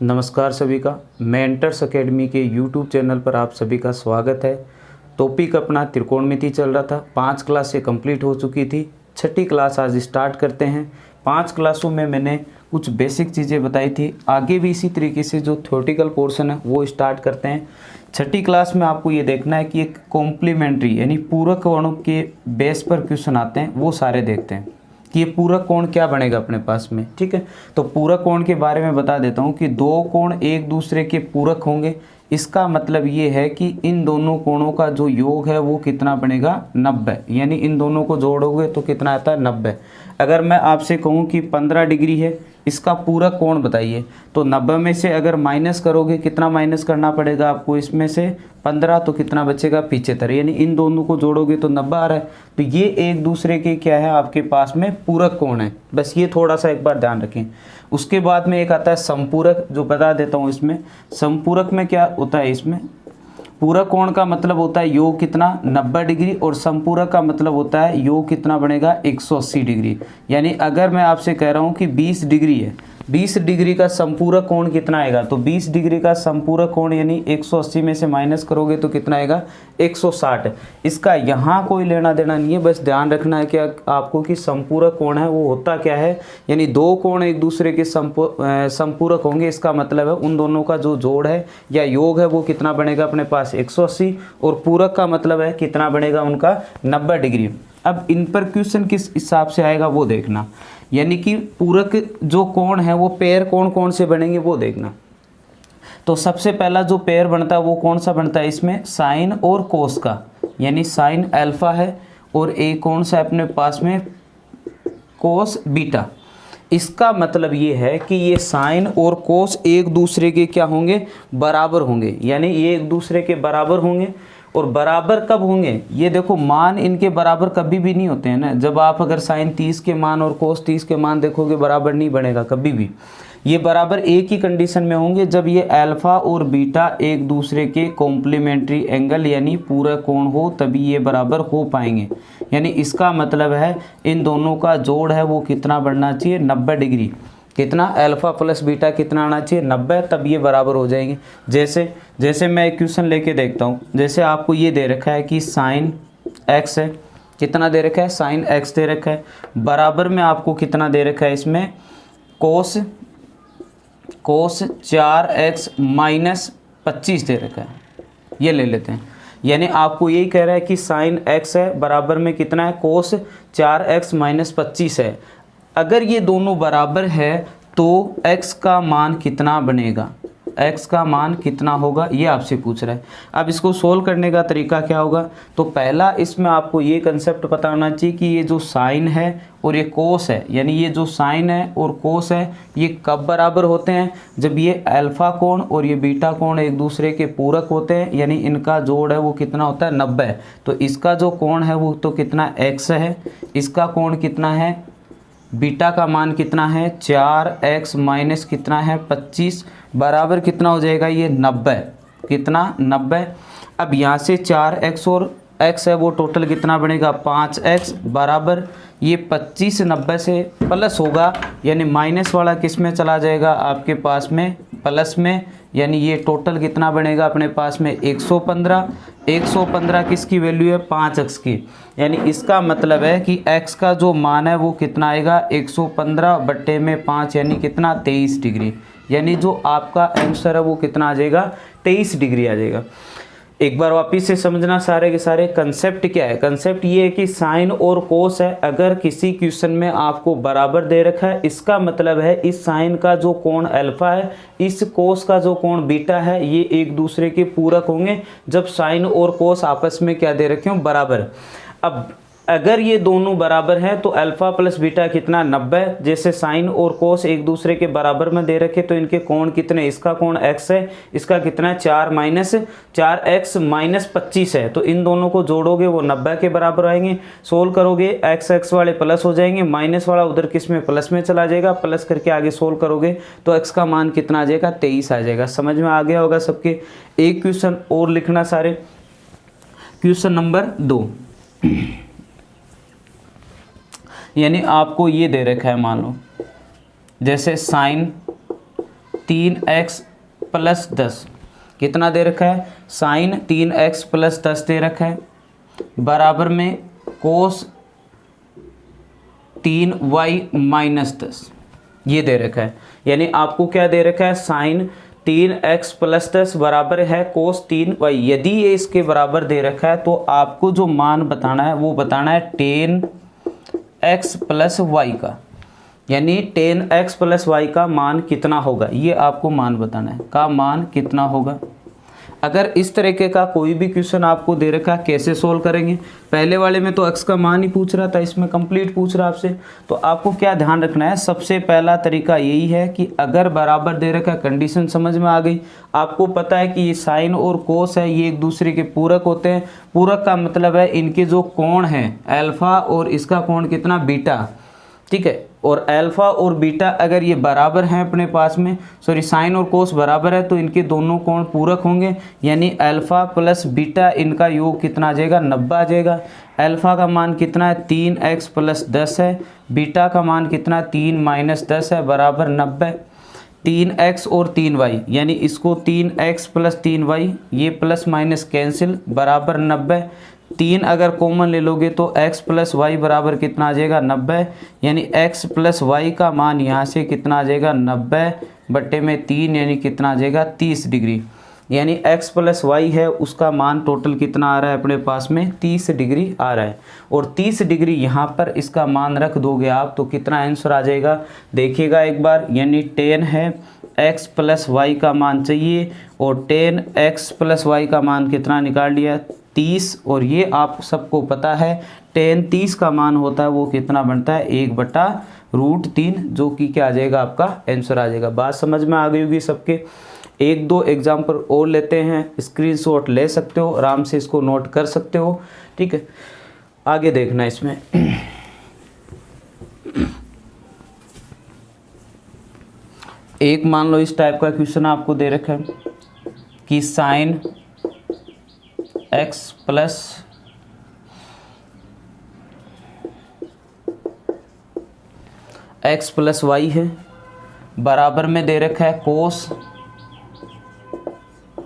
नमस्कार सभी का, मेंटर्स एकेडमी के यूट्यूब चैनल पर आप सभी का स्वागत है। टॉपिक अपना त्रिकोणमिति चल रहा था। 5 क्लासें कंप्लीट हो चुकी थी, 6ठी क्लास आज स्टार्ट करते हैं। 5 क्लासों में मैंने कुछ बेसिक चीज़ें बताई थी, आगे भी इसी तरीके से जो थ्योरेटिकल पोर्शन है वो स्टार्ट करते हैं। 6ठी क्लास में आपको ये देखना है कि एक कॉम्प्लीमेंट्री यानी पूरक कोणों के बेस पर क्वेश्चन आते हैं, वो सारे देखते हैं कि ये पूरक कोण क्या बनेगा अपने पास में। ठीक है, तो पूरक कोण के बारे में बता देता हूँ कि दो कोण एक दूसरे के पूरक होंगे। इसका मतलब ये है कि इन दोनों कोणों का जो योग है वो कितना बनेगा, 90। यानी इन दोनों को जोड़ोगे तो कितना आता है, 90। अगर मैं आपसे कहूँ कि 15 डिग्री है, इसका पूरक कोण बताइए, तो 90 में से अगर माइनस करोगे, कितना माइनस करना पड़ेगा आपको, इसमें से 15, तो कितना बचेगा, 75। यानी इन दोनों को जोड़ोगे तो 90 आ रहा है। तो ये एक दूसरे के क्या है, आपके पास में पूरक कोण है। बस ये थोड़ा सा एक बार ध्यान रखें। उसके बाद में एक आता है संपूरक, जो बता देता हूँ। इसमें संपूरक में क्या होता है, इसमें पूरक कोण का मतलब होता है योग कितना, 90 डिग्री, और संपूरक का मतलब होता है योग कितना बनेगा, 180 डिग्री। यानी अगर मैं आपसे कह रहा हूँ कि 20 डिग्री है, 20 डिग्री का संपूरक कोण कितना आएगा, तो 20 डिग्री का संपूरक कोण यानी 180 में से माइनस करोगे तो कितना आएगा, 160। इसका यहाँ कोई लेना देना नहीं है, बस ध्यान रखना है कि आपको कि संपूरक कोण है वो होता क्या है। यानी दो कोण एक दूसरे के संपूरक होंगे, इसका मतलब है उन दोनों का जो जोड़ है या योग है वो कितना बनेगा अपने पास, 180, और पूरक का मतलब है कितना बनेगा उनका, 90 डिग्री। अब इन पर क्वेश्चन किस हिसाब से आएगा वो देखना, यानी कि पूरक जो कोण है वो पेयर कोण कौन से बनेंगे वो देखना। तो सबसे पहला जो पेयर बनता है वो कौन सा बनता है, इसमें साइन और कोस का, यानी साइन अल्फा है और एक कौन सा अपने पास में, कोस बीटा। इसका मतलब ये है कि ये साइन और कोस एक दूसरे के क्या होंगे, बराबर होंगे। यानी ये एक दूसरे के बराबर होंगे। और बराबर कब होंगे, ये देखो, मान इनके बराबर कभी भी नहीं होते हैं ना। जब आप अगर साइन 30 के मान और कोस 30 के मान देखोगे, बराबर नहीं बनेगा कभी भी। ये बराबर एक ही कंडीशन में होंगे, जब ये अल्फा और बीटा एक दूसरे के कॉम्प्लीमेंट्री एंगल यानी पूरक कोण हो, तभी ये बराबर हो पाएंगे। यानी इसका मतलब है इन दोनों का जोड़ है वो कितना बढ़ना चाहिए, 90 डिग्री। कितना, अल्फा प्लस बीटा कितना आना चाहिए, 90, तब ये बराबर हो जाएंगे। जैसे मैं एक क्वेश्चन लेके देखता हूँ। जैसे आपको ये दे रखा है कि साइन एक्स है, कितना दे रखा है, साइन एक्स दे रखा है, बराबर में आपको कितना दे रखा है, इसमें कोस 4x माइनस 25 दे रखा है। ये ले लेते हैं। यानी आपको यही कह रहा है कि साइन x है, बराबर में कितना है, कोस 4x माइनस 25 है। अगर ये दोनों बराबर है तो x का मान कितना बनेगा, x का मान कितना होगा, ये आपसे पूछ रहा है। अब इसको सोल्व करने का तरीका क्या होगा, तो पहला इसमें आपको ये कंसेप्ट पता होना चाहिए कि ये जो साइन है और ये कोस है, यानी ये जो साइन है और कोस है, ये कब बराबर होते हैं, जब ये अल्फा कोण और ये बीटा कोण एक दूसरे के पूरक होते हैं। यानी इनका जोड़ है वो कितना होता है, 90। तो इसका जो कोण है वो तो कितना, x है, इसका कोण कितना है, बीटा का मान कितना है, 4x माइनस कितना है, 25, बराबर कितना हो जाएगा, ये 90। कितना, 90। अब यहाँ से 4x और x है वो टोटल कितना बनेगा, 5x, बराबर ये 25 90 से प्लस होगा, यानी माइनस वाला किस में चला जाएगा, आपके पास में प्लस में। यानी ये टोटल कितना बनेगा अपने पास में, 115। 115 किसकी वैल्यू है, 5x की। यानी इसका मतलब है कि x का जो मान है वो कितना आएगा, 115 बट्टे में 5, यानी कितना, 23 डिग्री। यानी जो आपका आंसर है वो कितना आ जाएगा, 23 डिग्री आ जाएगा। एक बार वापिस से समझना सारे के सारे कंसेप्ट क्या है। कंसेप्ट ये है कि साइन और कोस है, अगर किसी क्वेश्चन में आपको बराबर दे रखा है, इसका मतलब है इस साइन का जो कोण अल्फा है, इस कोस का जो कोण बीटा है, ये एक दूसरे के पूरक होंगे जब साइन और कोस आपस में क्या दे रखे हो, बराबर। अब अगर ये दोनों बराबर हैं तो अल्फा प्लस बीटा कितना, 90। जैसे साइन और कोस एक दूसरे के बराबर में दे रखे तो इनके कोण कितने, इसका कोण x है, इसका कितना है, 4x माइनस 25 है। तो इन दोनों को जोड़ोगे वो 90 के बराबर आएंगे। सोल्व करोगे x वाले प्लस हो जाएंगे, माइनस वाला उधर किस में, प्लस में चला जाएगा। प्लस करके आगे सोल्व करोगे तो x का मान कितना आ जाएगा, 23 आ जाएगा। समझ में आ गया होगा सबके। एक क्वेश्चन और लिखना सारे, क्वेश्चन नंबर 2। यानी आपको ये दे रखा है, मान लो जैसे साइन 3x प्लस 10 कितना दे रखा है, साइन 3x प्लस 10 दे रखा है, बराबर में कोस 3y माइनस 10 ये दे रखा है। यानी आपको क्या दे रखा है, साइन 3x प्लस 10 बराबर है कोस 3y। यदि ये इसके बराबर दे रखा है तो आपको जो मान बताना है वो बताना है 10x प्लस y का, यानी 10x प्लस y का मान कितना होगा, ये आपको मान बताना है, का मान कितना होगा। अगर इस तरीके का कोई भी क्वेश्चन आपको दे रखा है कैसे सोल्व करेंगे, पहले वाले में तो x का मान ही पूछ रहा था, इसमें कंप्लीट पूछ रहा है आपसे। तो आपको क्या ध्यान रखना है, सबसे पहला तरीका यही है कि अगर बराबर दे रखा, कंडीशन समझ में आ गई, आपको पता है कि ये साइन और कोस है ये एक दूसरे के पूरक होते हैं। पूरक का मतलब है इनके जो कोण है अल्फा और इसका कोण कितना, बीटा, ठीक है। और अल्फा और बीटा अगर ये बराबर हैं अपने पास में, सॉरी साइन और कोस बराबर है तो इनके दोनों कोण पूरक होंगे, यानी अल्फा प्लस बीटा इनका योग कितना आ जाएगा, 90 आ जाएगा। अल्फा का मान कितना है, 3x प्लस 10 है, बीटा का मान कितना, 3 माइनस 10 है, बराबर 90। 3x और 3y, यानी इसको 3x प्लस 3y, ये प्लस माइनस कैंसिल, बराबर 90। 3 अगर कॉमन ले लोगे तो x प्लस वाई बराबर कितना आ जाएगा, 90। यानी x प्लस वाई का मान यहाँ से कितना आ जाएगा, 90/3, यानी कितना आ जाएगा, 30 डिग्री। यानी x प्लस वाई है उसका मान टोटल कितना आ रहा है अपने पास में, 30 डिग्री आ रहा है। और 30 डिग्री यहाँ पर इसका मान रख दोगे आप तो कितना आंसर आ जाएगा, देखिएगा एक बार। यानी 10 है, x प्लस वाई का मान चाहिए और 10x प्लस वाई का मान कितना निकाल लिया, 30। और ये आप सबको पता है 10 30 का मान होता है वो कितना बनता है, 1/√3, जो कि क्या आ जाएगा, आपका आंसर आ जाएगा। बात समझ में आ गई होगी सबके। एक दो एग्जाम्पल और लेते हैं, स्क्रीनशॉट ले सकते हो, आराम से इसको नोट कर सकते हो, ठीक है। आगे देखना इसमें एक मान लो इस टाइप का क्वेश्चन आपको दे रखा है कि sine x plus x plus y है, बराबर में दे रखा है कोस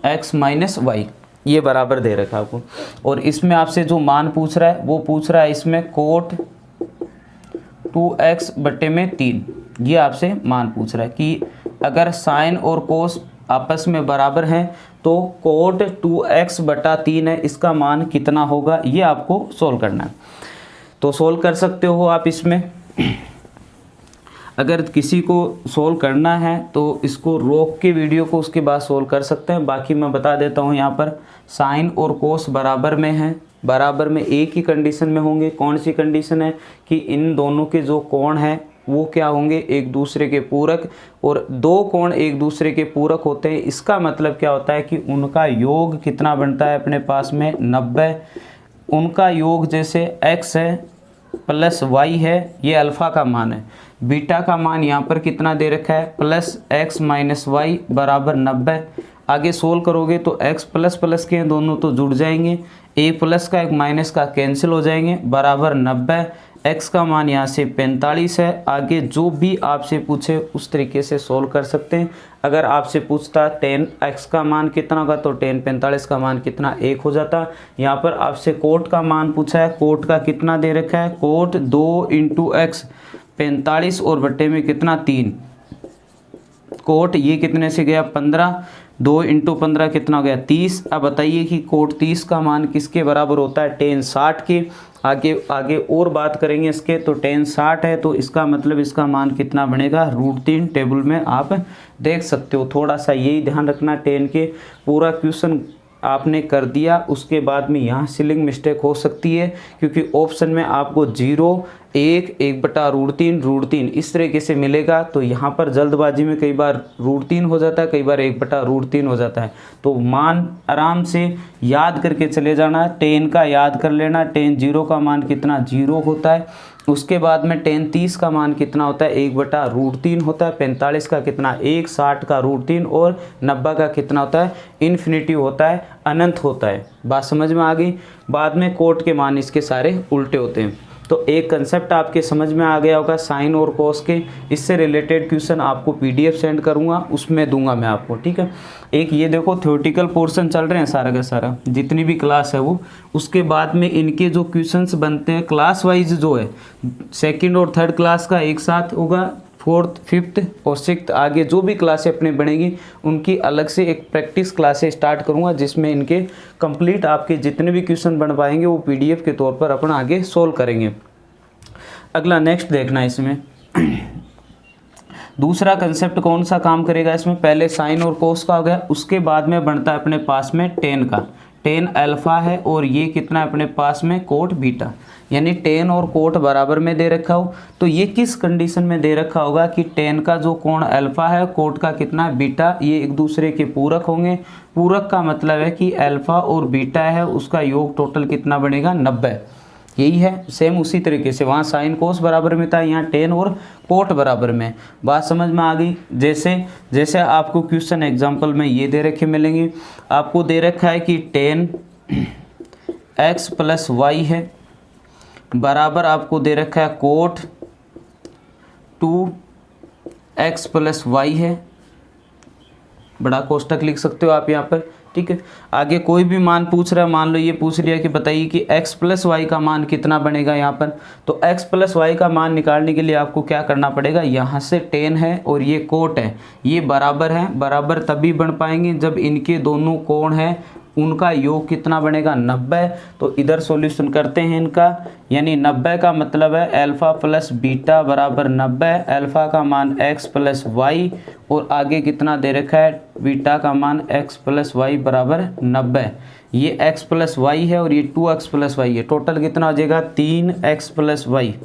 x माइनस वाई, ये बराबर दे रखा है आपको। और इसमें आपसे जो मान पूछ रहा है वो पूछ रहा है इसमें कोट 2x/3, ये आपसे मान पूछ रहा है कि अगर साइन और कोस आपस में बराबर हैं तो कोट 2x/3 है, इसका मान कितना होगा, ये आपको सोल्व करना है। तो सोल्व कर सकते हो आप इसमें। अगर किसी को सोल्व करना है तो इसको रोक के वीडियो को उसके बाद सोल्व कर सकते हैं। बाकी मैं बता देता हूँ, यहाँ पर साइन और कोस बराबर में है, बराबर में एक ही कंडीशन में होंगे। कौन सी कंडीशन है कि इन दोनों के जो कोण हैं वो क्या होंगे, एक दूसरे के पूरक, और दो कोण एक दूसरे के पूरक होते हैं। इसका मतलब क्या होता है कि उनका योग कितना बनता है अपने पास में, 90। उनका योग जैसे x है प्लस y है, ये अल्फ़ा का मान है, बीटा का मान यहाँ पर कितना दे रखा है, प्लस x माइनस वाई बराबर 90। आगे सोल्व करोगे तो x प्लस प्लस के दोनों तो जुड़ जाएंगे, a प्लस का एक माइनस का कैंसिल हो जाएंगे, बराबर 90। x का मान यहाँ से 45 है। आगे जो भी आपसे पूछे उस तरीके से सोल्व कर सकते हैं। अगर आपसे पूछता 10x का मान कितना होगा तो 10 45 का मान कितना, 1 हो जाता। यहाँ पर आपसे कोट का मान पूछा है, कोट का कितना दे रखा है, कोट 2 × x 45 और बट्टे में कितना 3, कोट ये कितने से गया 15, 2 × 15 कितना हो गया 30। अब बताइए कि कोट 30 का मान किसके बराबर होता है, tan 60 के। आगे और बात करेंगे इसके, तो tan 60 है तो इसका मतलब इसका मान कितना बनेगा, √3। टेबल में आप देख सकते हो। थोड़ा सा यही ध्यान रखना, tan के पूरा क्वेश्चन आपने कर दिया, उसके बाद में यहाँ स्पेलिंग मिस्टेक हो सकती है क्योंकि ऑप्शन में आपको 0 1 1/√3 √3 इस तरीके से मिलेगा। तो यहाँ पर जल्दबाजी में कई बार √3 हो जाता है, कई बार 1/√3 हो जाता है। तो मान आराम से याद करके चले जाना, tan का याद कर लेना, tan 0 का मान कितना 0 होता है। उसके बाद में tan 30 का मान कितना होता है, 1/√3 होता है। 45 का कितना 1, 60 का √3 और 90 का कितना होता है, इन्फिनिटिव होता है, अनंत होता है। बात समझ में आ गई। बाद में कोट के मान इसके सारे उल्टे होते हैं। तो एक कंसेप्ट आपके समझ में आ गया होगा साइन और कॉस के। इससे रिलेटेड क्वेश्चन आपको PDF सेंड करूँगा, उसमें दूंगा मैं आपको, ठीक है। एक ये देखो थ्योरेटिकल पोर्शन चल रहे हैं सारा का सारा, जितनी भी क्लास है वो, उसके बाद में इनके जो क्वेश्चंस बनते हैं क्लास वाइज जो है, सेकंड और थर्ड क्लास का एक साथ होगा, फोर्थ, फिफ्थ और सिक्स्थ, आगे जो भी क्लासें अपने बनेगी उनकी अलग से एक प्रैक्टिस क्लासें स्टार्ट करूंगा, जिसमें इनके कंप्लीट आपके जितने भी क्वेश्चन बन पाएंगे वो PDF के तौर पर अपन आगे सोल्व करेंगे। अगला नेक्स्ट देखना इसमें दूसरा कंसेप्ट कौन सा काम करेगा इसमें, पहले साइन और कोस का हो गया, उसके बाद में बनता है अपने पास में टेन का। टेन अल्फा है और ये कितना है अपने पास में कोट बीटा, यानी टेन और कोट बराबर में दे रखा हो। तो ये किस कंडीशन में दे रखा होगा कि टेन का जो कोण अल्फा है, कोट का कितना है बीटा, ये एक दूसरे के पूरक होंगे। पूरक का मतलब है कि अल्फा और बीटा है उसका योग टोटल कितना बनेगा 90। यही है सेम उसी तरीके से वहाँ साइन कोस बराबर में था, यहाँ टेन और कोट बराबर में। बात समझ में आ गई। जैसे जैसे आपको क्वेश्चन एग्जांपल में ये दे रखे मिलेंगे, आपको दे रखा है कि टेन x प्लस वाई है बराबर आपको दे रखा है कोट 2x प्लस वाई है, बड़ा कोष्टक लिख सकते हो आप यहाँ पर, ठीक है। आगे कोई भी मान पूछ रहा है, मान लो ये पूछ लिया कि बताइए कि x प्लस वाई का मान कितना बनेगा यहाँ पर। तो x प्लस वाई का मान निकालने के लिए आपको क्या करना पड़ेगा, यहाँ से टेन है और ये कोट है, ये बराबर है। बराबर तभी बन पाएंगे जब इनके दोनों कोण हैं उनका योग कितना बनेगा 90। तो इधर सॉल्यूशन करते हैं इनका, यानी 90 का मतलब है अल्फा प्लस बीटा बराबर 90। अल्फा का मान x प्लस वाई और आगे कितना दे रखा है बीटा का मान x प्लस वाई बराबर 90। ये x प्लस वाई है और ये 2x प्लस वाई है, टोटल कितना हो जाएगा 3x प्लस वाई,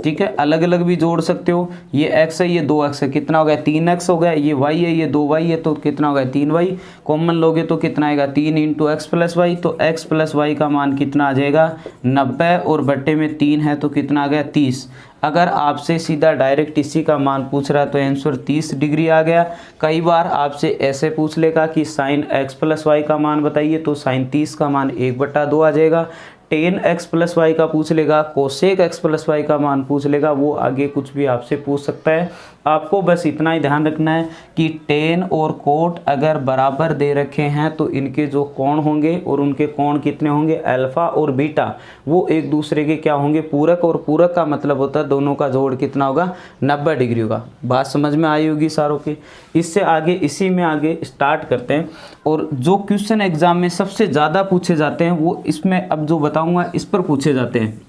ठीक है। अलग अलग भी जोड़ सकते हो, ये x है ये 2x है, कितना हो गया 3x हो गया, ये y है ये 2y है तो कितना हो गया 3y। कॉमन लोगे तो कितना आएगा 3 इंटू एक्स प्लस वाई, तो x प्लस वाई का मान कितना आ जाएगा 90 और बट्टे में 3 है तो कितना आ गया 30। अगर आपसे सीधा डायरेक्ट इसी का मान पूछ रहा है तो आंसर 30 डिग्री आ गया। कई बार आपसे ऐसे पूछ लेगा कि साइन x प्लस वाई का मान बताइए, तो साइन 30 का मान 1/2 आ जाएगा। टेन एक्स प्लस वाई का पूछ लेगा, कोसेक एक्स प्लस वाई का मान पूछ लेगा, वो आगे कुछ भी आपसे पूछ सकता है। आपको बस इतना ही ध्यान रखना है कि टेन और कोट अगर बराबर दे रखे हैं तो इनके जो कोण होंगे और उनके कोण कितने होंगे अल्फा और बीटा, वो एक दूसरे के क्या होंगे पूरक, और पूरक का मतलब होता है दोनों का जोड़ कितना होगा 90 डिग्री होगा। बात समझ में आई होगी सारों की। इससे आगे इसी में आगे स्टार्ट करते हैं, और जो क्वेश्चन एग्जाम में सबसे ज़्यादा पूछे जाते हैं वो इसमें अब जो बताऊँगा इस पर पूछे जाते हैं।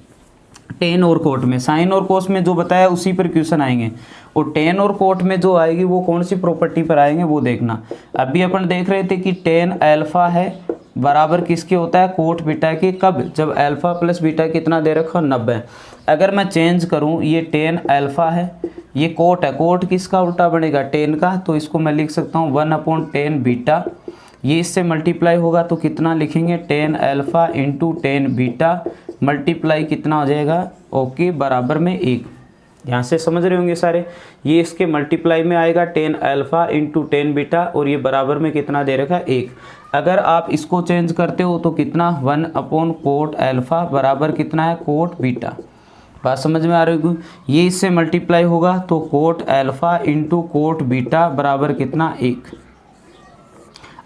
टेन और कोट में, साइन और कोस में जो बताया उसी पर क्वेश्चन आएंगे, और टेन और कोट में जो आएगी वो कौन सी प्रॉपर्टी पर आएंगे वो देखना। अभी अपन देख रहे थे कि टेन अल्फा है बराबर किसके होता है कोट बीटा के, कब, जब अल्फा प्लस बीटा कितना दे रखा 90। अगर मैं चेंज करूं, ये टेन अल्फा है ये कोट है, कोट किसका उल्टा बनेगा टेन का, तो इसको मैं लिख सकता हूँ 1/10 बीटा। ये इससे मल्टीप्लाई होगा तो कितना लिखेंगे tan alpha into tan beta, multiply कितना हो जाएगा ओके बराबर में 1। यहाँ से समझ रहे होंगे सारे, ये इसके मल्टीप्लाई में आएगा tan alpha into tan beta, और ये बराबर में कितना दे रखा है 1। अगर आप इसको चेंज करते हो तो कितना 1/कोट अल्फा बराबर कितना है कोट बीटा। बात समझ में आ रही होगी। ये इससे मल्टीप्लाई होगा तो coat alpha into coat beta बराबर कितना 1।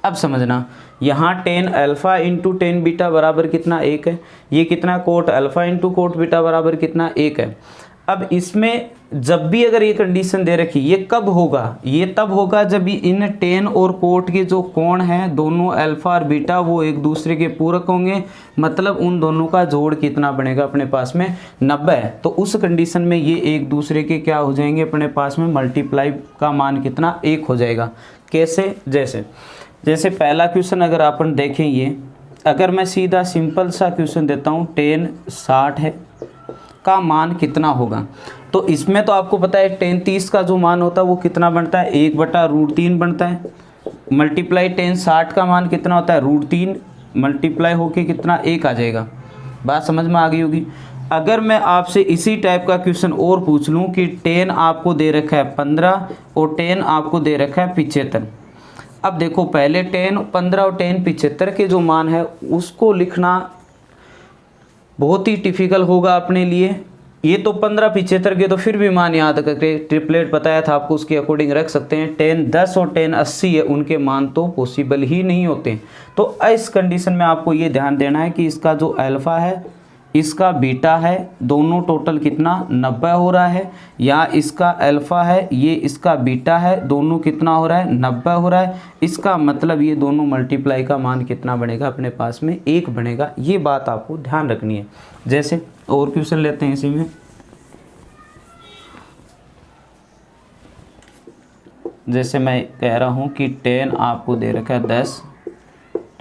अब समझना, यहाँ tan alpha into tan beta बराबर कितना 1 है, ये कितना coat alpha into coat beta बराबर कितना 1 है। अब इसमें जब भी अगर ये कंडीशन दे रखी, ये कब होगा, ये तब होगा जब इन टेन और कोट के जो कोण हैं दोनों अल्फा और बीटा वो एक दूसरे के पूरक होंगे, मतलब उन दोनों का जोड़ कितना बनेगा अपने पास में 90। तो उस कंडीशन में ये एक दूसरे के क्या हो जाएंगे अपने पास में मल्टीप्लाई का मान कितना 1 हो जाएगा। कैसे, जैसे पहला क्वेश्चन अगर अपन देखें, ये अगर मैं सीधा सिंपल सा क्वेश्चन देता हूँ टेन 60 है का मान कितना होगा, तो इसमें तो आपको पता है टेन 30 का जो मान होता है वो कितना बनता है 1/√3 बनता है, मल्टीप्लाई टेन 60 का मान कितना होता है √3 मल्टीप्लाई होके कितना 1 आ जाएगा। बात समझ में आ गई होगी। अगर मैं आपसे इसी टाइप का क्वेश्चन और पूछ लूँ कि टेन आपको दे रखा है 15 और टेन आपको दे रखा है 75। अब देखो पहले टेन 15 और टेन 75 के जो मान है उसको लिखना बहुत ही टिपिकल होगा अपने लिए। ये तो 1575 के तो फिर भी मान याद करके ट्रिपलेट बताया था आपको, उसके अकॉर्डिंग रख सकते हैं। 1010 और 1080 है, उनके मान तो पॉसिबल ही नहीं होते। तो इस कंडीशन में आपको ये ध्यान देना है कि इसका जो अल्फ़ा है, इसका बीटा है, दोनों टोटल कितना 90 हो रहा है, या इसका अल्फ़ा है, ये इसका बीटा है, दोनों कितना हो रहा है 90 हो रहा है। इसका मतलब ये दोनों मल्टीप्लाई का मान कितना बनेगा अपने पास में 1 बनेगा। ये बात आपको ध्यान रखनी है। जैसे और क्वेश्चन लेते हैं इसी में। जैसे मैं कह रहा हूँ कि 10 आपको दे रखा है 10,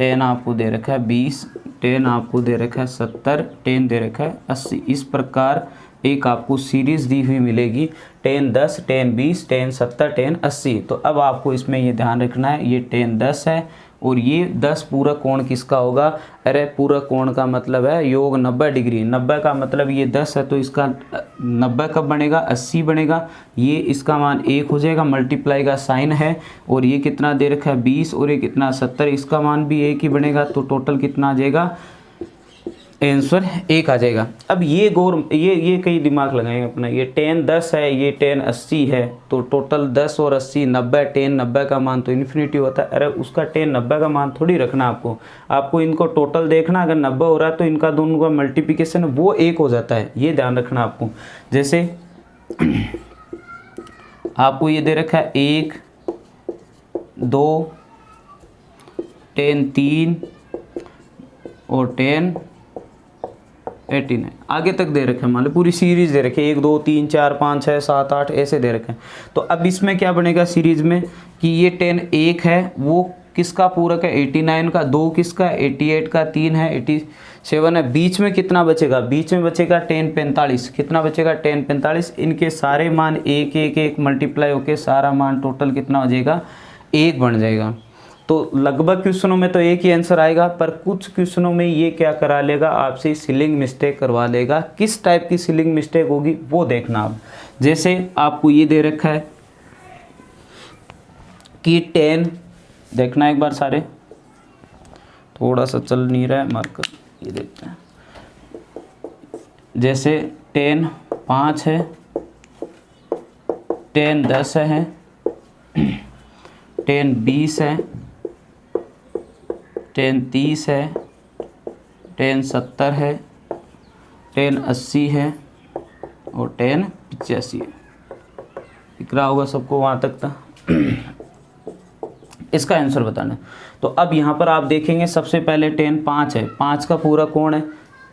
10 आपको दे रखा है 20, 10 आपको दे रखा है 70, 10 दे रखा है 80। इस प्रकार एक आपको सीरीज़ दी हुई मिलेगी 10 10, 10 20, 10 70, 10 80। तो अब आपको इसमें ये ध्यान रखना है, ये 10 10 है और ये 10 पूरा कोण किसका होगा? अरे पूरा कोण का मतलब है योग 90 डिग्री। 90 का मतलब ये 10 है, तो इसका 90 कब बनेगा? 80 बनेगा। ये इसका मान 1 हो जाएगा, मल्टीप्लाई का साइन है। और ये कितना दे रखा है 20 और ये कितना 70, इसका मान भी 1 ही बनेगा। तो टोटल कितना आ जाएगा? आंसर 1 आ जाएगा। अब ये कई दिमाग लगाएंगे अपना। ये 10 10 है, ये 10 80 है, तो टोटल 10 और 80 90। 10 90 का मान तो इन्फिनिटी होता है। अरे उसका 10 90 का मान थोड़ी रखना आपको इनको टोटल देखना। अगर 90 हो रहा है तो इनका दोनों का मल्टीप्लिकेशन वो 1 हो जाता है, ये ध्यान रखना आपको। जैसे आपको ये दे रखा है 1 2 10 3 और 10 18 है, आगे तक दे रखे हैं। मान लो पूरी सीरीज दे रखे 1 2 3 4 5 6 7 8 ऐसे दे रखे हैं। तो अब इसमें क्या बनेगा सीरीज में कि ये 10 1 है, वो किसका पूरक है 89 का, 2 किसका 88 का, 3 है 87 है। बीच में कितना बचेगा? बीच में बचेगा 10 45। कितना बचेगा? 10 45। इनके सारे मान 1 1 1 मल्टीप्लाई होके सारा मान टोटल कितना हो जाएगा? 1 बन जाएगा। तो लगभग क्वेश्चनों में तो एक ही आंसर आएगा, पर कुछ क्वेश्चनों में ये क्या करा लेगा आपसे, सीलिंग मिस्टेक करवा लेगा। किस टाइप की सीलिंग मिस्टेक होगी वो देखना आप। जैसे आपको ये दे रखा है कि 10, देखना एक बार सारे, थोड़ा सा चल नहीं रहा है मार्कर, ये देखते हैं। जैसे 10 5 है, 10 10 है, 10 20 है, 10 30 है, 10 70 है, 10 80 है और 10 85 है। दिख रहा होगा सबको वहाँ तक था। इसका आंसर बताना। तो अब यहाँ पर आप देखेंगे सबसे पहले 10 5 है, 5 का पूरा कोण है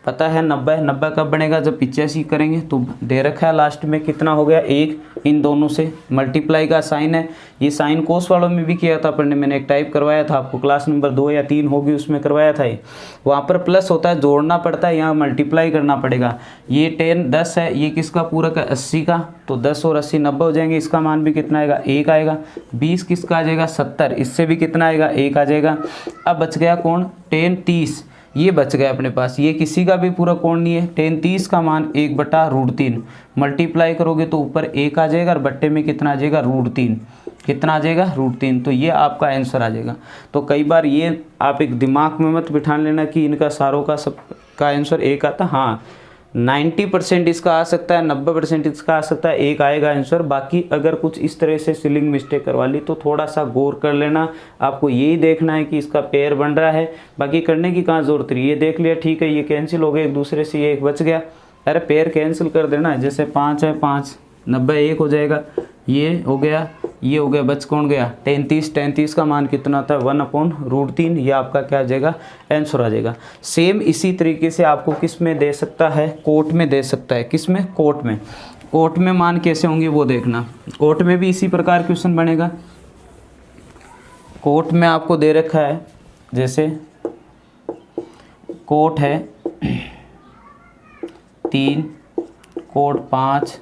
पता है 90। 90 कब बनेगा? जब 85 करेंगे। तो दे रखा है लास्ट में कितना हो गया 1, इन दोनों से मल्टीप्लाई का साइन है। ये साइन कोस वालों में भी किया था अपन ने, मैंने एक टाइप करवाया था आपको, क्लास नंबर 2 या 3 होगी उसमें करवाया था। ये वहाँ पर प्लस होता है, जोड़ना पड़ता है, यहाँ मल्टीप्लाई करना पड़ेगा। ये 10 10 है, ये किसका पूरक है 80 का, तो 10 और 80 90 हो जाएंगे। इसका मान भी कितना आएगा? 1 आएगा। 20 किसका आ जाएगा? 70, इससे भी कितना आएगा? 1 आ जाएगा। अब बच गया कौन? 10 30, ये बच गया अपने पास। ये किसी का भी पूरा कोण नहीं है। 10 30 का मान 1/√3 मल्टीप्लाई करोगे तो ऊपर 1 आ जाएगा और बट्टे में कितना आ जाएगा? √3। कितना आ जाएगा? √3। तो ये आपका आंसर आ जाएगा। तो कई बार ये आप एक दिमाग में मत बिठा लेना कि इनका सारों का सब का आंसर 1 आता। हाँ 90% इसका आ सकता है, 90% इसका आ सकता है, 1 आएगा आंसर। बाकी अगर कुछ इस तरह से सीलिंग मिस्टेक करवा ली तो थोड़ा सा गौर कर लेना। आपको यही देखना है कि इसका पेयर बन रहा है, बाकी करने की कहाँ ज़रूरत रही। ये देख लिया ठीक है, ये कैंसिल हो गए एक दूसरे से, ये 1 बच गया। अरे पेयर कैंसिल कर देना। जैसे 5 है, 5 90 1 हो जाएगा, ये हो गया, ये हो गया, बच कौन गया? 10 30। 10 30 का मान कितना था? 1/√3। ये आपका क्या आ जाएगा? आंसर आ जाएगा। सेम इसी तरीके से आपको किस में दे सकता है? कोट में दे सकता है। किस में? कोट में। कोट में मान कैसे होंगे वो देखना। कोट में भी इसी प्रकार क्वेश्चन बनेगा। कोट में आपको दे रखा है, जैसे कोट है 3, कोट 5,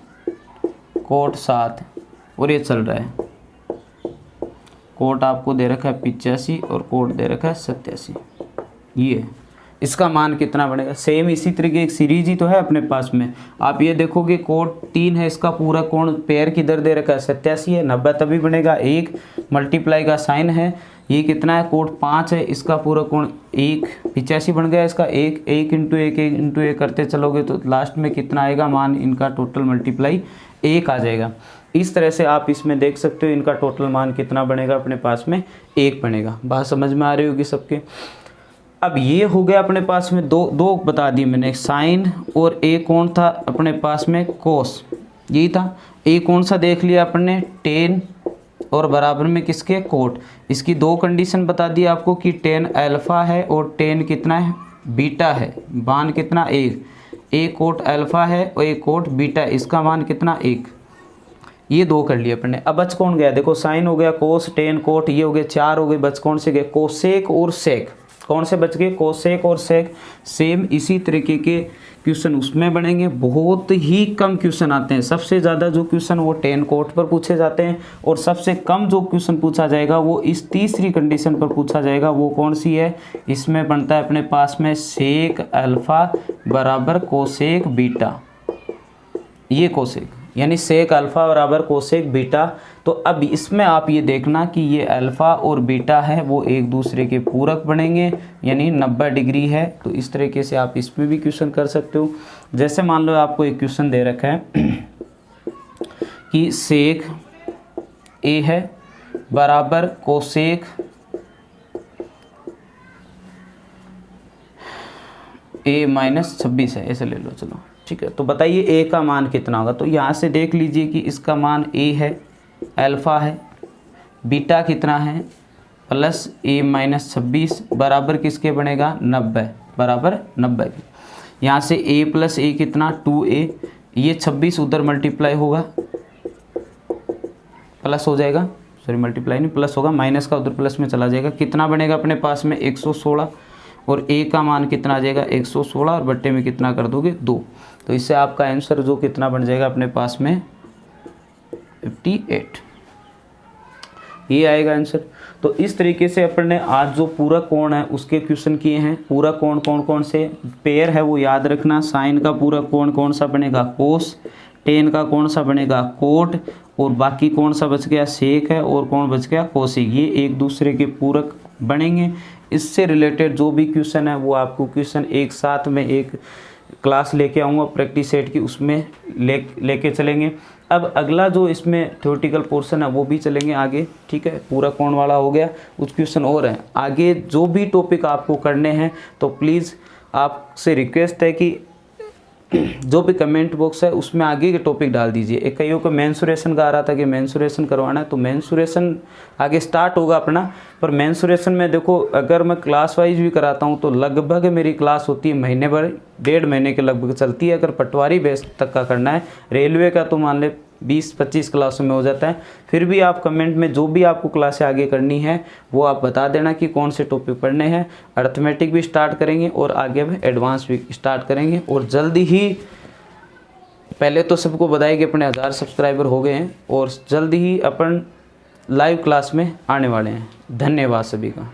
कोट 7 और ये चल रहा है। कोट आपको दे रखा है 85 और कोट दे रखा है 87। ये इसका मान कितना बनेगा? सेम इसी तरीके एक सीरीज ही तो है अपने पास में। आप ये देखोगे कोट 3 है, इसका पूरा कोण पेयर की दर दे रखा है 87 है, 90 तभी बनेगा 1 मल्टीप्लाई का साइन है। ये कितना है, कोट 5 है, इसका पूरा कोण 1, 85 बन गया इसका। 1 1 इंटू 1 1 इंटू 1 करते चलोगे तो लास्ट में कितना आएगा मान, इनका टोटल मल्टीप्लाई 1 आ जाएगा। इस तरह से आप इसमें देख सकते हो इनका टोटल मान कितना बनेगा, अपने पास में 1 बनेगा। बात समझ में आ रही होगी सबके। अब ये हो गया अपने पास में दो बता दिए मैंने, साइन और एक कौन था अपने पास में, कोस, यही था। एक कौन सा देख लिया अपने, टेन, और बराबर में किसके, कोट। इसकी 2 कंडीशन बता दी आपको कि टेन अल्फ़ा है और टेन कितना है, बीटा है। मान कितना, 1। एक कोट अल्फ़ा है और एक कोट बीटा, इसका मान कितना, 1। ये 2 कर लिए अपने। अब बच कौन गया, देखो साइन हो गया, कोस, टेन, कोट, ये हो गए 4 हो गए। बच कौन से गए, कोसेक और सेक। कौन से बच गए, कोसेक और सेक। सेम इसी तरीके के क्वेश्चन उसमें बनेंगे। बहुत ही कम क्वेश्चन आते हैं, सबसे ज़्यादा जो क्वेश्चन वो टेन कोट पर पूछे जाते हैं, और सबसे कम जो क्वेश्चन पूछा जाएगा वो इस तीसरी कंडीशन पर पूछा जाएगा। वो कौन सी है, इसमें बनता है अपने पास में सेक अल्फ़ा बराबर कोसेक बीटा। ये कोसेक यानी सेक अल्फ़ा बराबर कोसेक बीटा। तो अब इसमें आप ये देखना कि ये अल्फ़ा और बीटा है वो एक दूसरे के पूरक बनेंगे, यानी 90 डिग्री है। तो इस तरीके से आप इसमें भी क्वेश्चन कर सकते हो। जैसे मान लो आपको एक क्वेश्चन दे रखा है कि सेक ए है बराबर कोसेक ए माइनस 26 है, ऐसे ले लो, चलो ठीक है। तो बताइए ए का मान कितना होगा। तो यहाँ से देख लीजिए कि इसका मान ए है, अल्फ़ा है, बीटा कितना है, प्लस ए माइनस 26 बराबर किसके बनेगा, 90, बराबर 90 के। यहाँ से ए प्लस ए कितना, 2a, ये 26 उधर मल्टीप्लाई होगा, प्लस हो जाएगा, सॉरी मल्टीप्लाई नहीं, प्लस होगा, माइनस का उधर प्लस में चला जाएगा। कितना बनेगा अपने पास में, 116, और ए का मान कितना आ जाएगा, 116, और बट्टे में कितना कर दोगे, 2। तो इससे आपका आंसर जो कितना बन जाएगा अपने पास में 58, ये आएगा आंसर। तो इस तरीके से अपन ने आज जो पूरा कोण है उसके क्वेश्चन किए हैं। पूरा कोण कौन कौन से पेयर है वो याद रखना। साइन का पूरा कोण कौन सा बनेगा, कोस। टेन का कौन सा बनेगा, कोट। और बाकी कौन सा बच गया, सेक है, और कौन बच गया, कोसेक। ये एक दूसरे के पूरक बनेंगे। इससे रिलेटेड जो भी क्वेश्चन है वो आपको क्वेश्चन एक साथ में एक क्लास लेके आऊँगा प्रैक्टिस सेट की, उसमें लेके चलेंगे। अब अगला जो इसमें थ्योरेटिकल पोर्शन है वो भी चलेंगे आगे, ठीक है। पूरा कोण वाला हो गया, कुछ क्वेश्चन और हैं आगे जो भी टॉपिक आपको करने हैं। तो प्लीज़ आपसे रिक्वेस्ट है कि जो भी कमेंट बॉक्स है उसमें आगे के टॉपिक डाल दीजिए। एक कईयों को मेंसुरेशन का आ रहा था कि मेंसुरेशन करवाना है, तो मेंसुरेशन आगे स्टार्ट होगा अपना। पर मेंसुरेशन में देखो, अगर मैं क्लास वाइज भी कराता हूँ तो लगभग मेरी क्लास होती है महीने भर, 1.5 महीने के लगभग चलती है। अगर पटवारी बेस तक का करना है, रेलवे का तो मान ले 20-25 क्लासों में हो जाता है। फिर भी आप कमेंट में जो भी आपको क्लासें आगे करनी है वो आप बता देना कि कौन से टॉपिक पढ़ने हैं। अर्थमेटिक भी स्टार्ट करेंगे और आगे में एडवांस भी स्टार्ट करेंगे। और जल्दी ही, पहले तो सबको बधाई कि अपने 1000 सब्सक्राइबर हो गए हैं, और जल्दी ही अपन लाइव क्लास में आने वाले हैं। धन्यवाद सभी का।